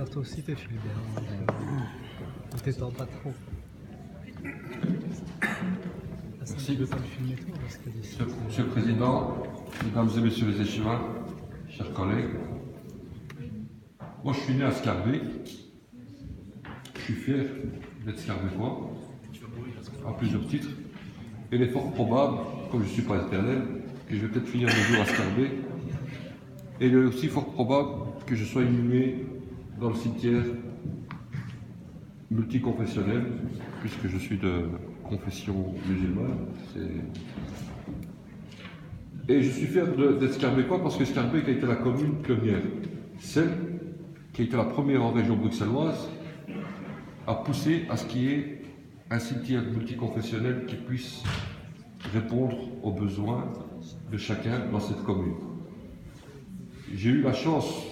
Toi aussi t'es Philibert, ne t'étends pas trop. Merci. Tu veux pas le filmer toi parce que d'ici, Monsieur le Président, Mesdames et Messieurs les échevins, chers collègues, moi je suis né à Scarbeck, je suis fier d'être Scarbeckois, à plusieurs titres, et il est fort probable, comme je ne suis pas éternel, que je vais peut-être finir mon jour à Scarbeck, et il est aussi fort probable que je sois inhumé dans le cimetière multiconfessionnel, puisque je suis de confession musulmane. Et je suis fier d'être Scarbeckois parce que Scarbeck a été la commune pionnière, celle qui a été la première en région bruxelloise à pousser à ce qu'il y ait un cimetière multiconfessionnel qui puisse répondre aux besoins de chacun dans cette commune. J'ai eu la chance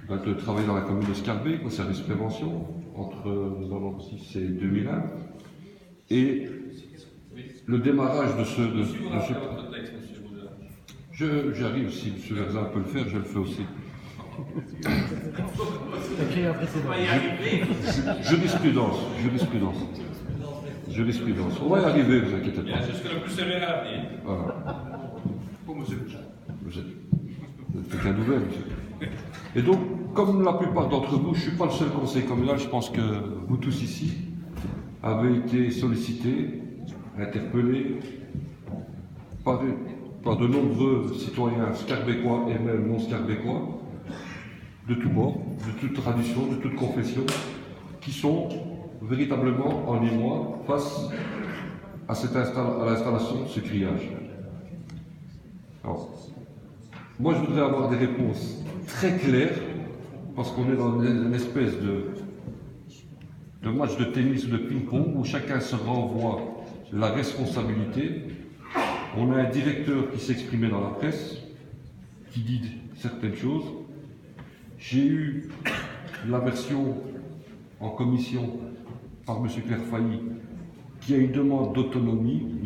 de travailler dans la commune de Scarbeck au service prévention entre 1996 et 2001. Et le démarrage de ce... J'arrive, si M. Verzin peut le faire, je le fais aussi. Jurisprudence. On va y arriver, ne vous inquiétez pas. C'est ce que le plus sévère à venir. Voilà. Pour monsieur Bouchard. Vous êtes quelqu'un d'ouvert, monsieur. Et donc, comme la plupart d'entre vous, je ne suis pas le seul conseil communal, je pense que vous tous ici avez été sollicités, interpellés par de nombreux citoyens scarbeckois et même non scarbeckois, de tous bords, de toute tradition, de toute confession, qui sont véritablement en émoi face à l'installation de ce grillage. Alors, moi, je voudrais avoir des réponses très claires, parce qu'on est dans une espèce de match de tennis ou de ping-pong où chacun se renvoie la responsabilité. On a un directeur qui s'exprimait dans la presse, qui dit certaines choses. J'ai eu la version en commission par M. Clairfailly, qui a une demande d'autonomie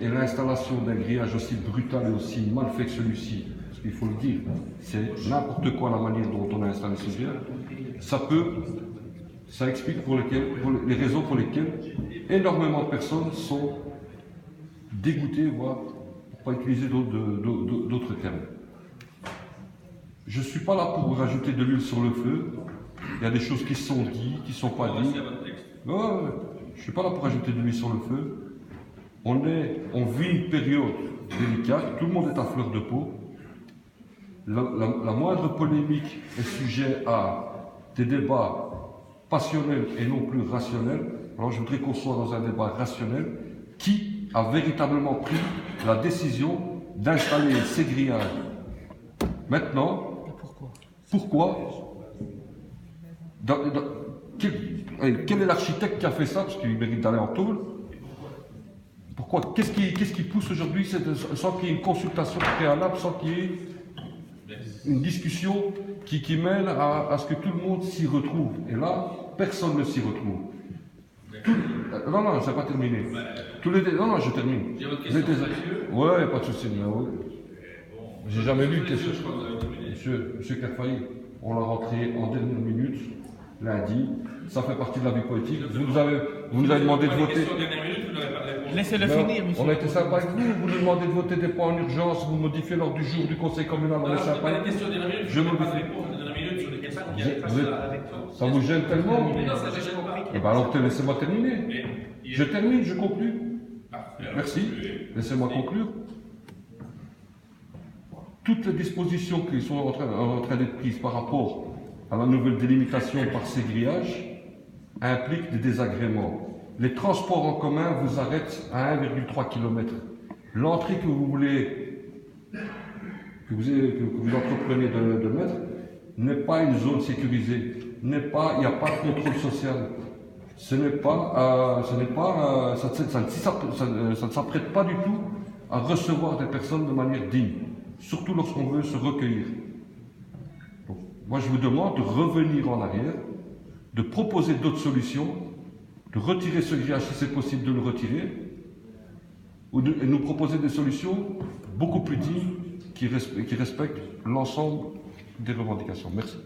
et l'installation d'un grillage aussi brutal et aussi mal fait que celui-ci, parce qu'il faut le dire, c'est n'importe quoi la manière dont on a installé ce grillage. Ça explique les raisons pour lesquelles énormément de personnes sont dégoûtées, voire, pour ne pas utiliser d'autres termes. Je ne suis pas là pour rajouter de l'huile sur le feu. Il y a des choses qui sont dites, qui ne sont pas dites. Je ne suis pas là pour rajouter de l'huile sur le feu. On vit une période délicate, tout le monde est à fleur de peau. La moindre polémique est sujet à des débats passionnels et non plus rationnels. Alors je voudrais qu'on soit dans un débat rationnel. Qui a véritablement pris la décision d'installer ces grillages? Maintenant, pourquoi quel est l'architecte qui a fait ça? Parce qu'il mérite d'aller en tôle. Pourquoi? Qu'est-ce qui pousse aujourd'hui sans qu'il y ait une consultation préalable, sans qu'il y ait une discussion qui mêle à ce que tout le monde s'y retrouve? Et là, personne ne s'y retrouve. Non, ça n'a pas terminé. Non, je termine. Ouais, pas de souci. J'ai jamais lu une question. Monsieur Clairfailly, on l'a rentré en dernière minute, lundi. Ça fait partie de la vie politique. Vous nous avez demandé de voter. laissez-le finir, monsieur. On a été sympa avec vous. Vous nous demandez de voter des points en urgence. Vous modifiez l'ordre du jour du conseil communal. On est sympa. Je modifie. Ça vous gêne tellement? Eh bien alors laissez-moi terminer. Je termine, je conclue. Merci. Laissez-moi conclure. Toutes les dispositions qui sont en train d'être prises par rapport à la nouvelle délimitation par ces grillages impliquent des désagréments. Les transports en commun vous arrêtent à 1,3 km. L'entrée que vous entreprenez de mettre n'est pas une zone sécurisée. Il n'y a pas de contrôle social. Ça ne s'apprête pas du tout à recevoir des personnes de manière digne, surtout lorsqu'on veut se recueillir. Donc, moi, je vous demande de revenir en arrière, de proposer d'autres solutions, de retirer ce grillage si c'est possible de le retirer, et nous proposer des solutions beaucoup plus dignes qui respectent l'ensemble des revendications. Merci.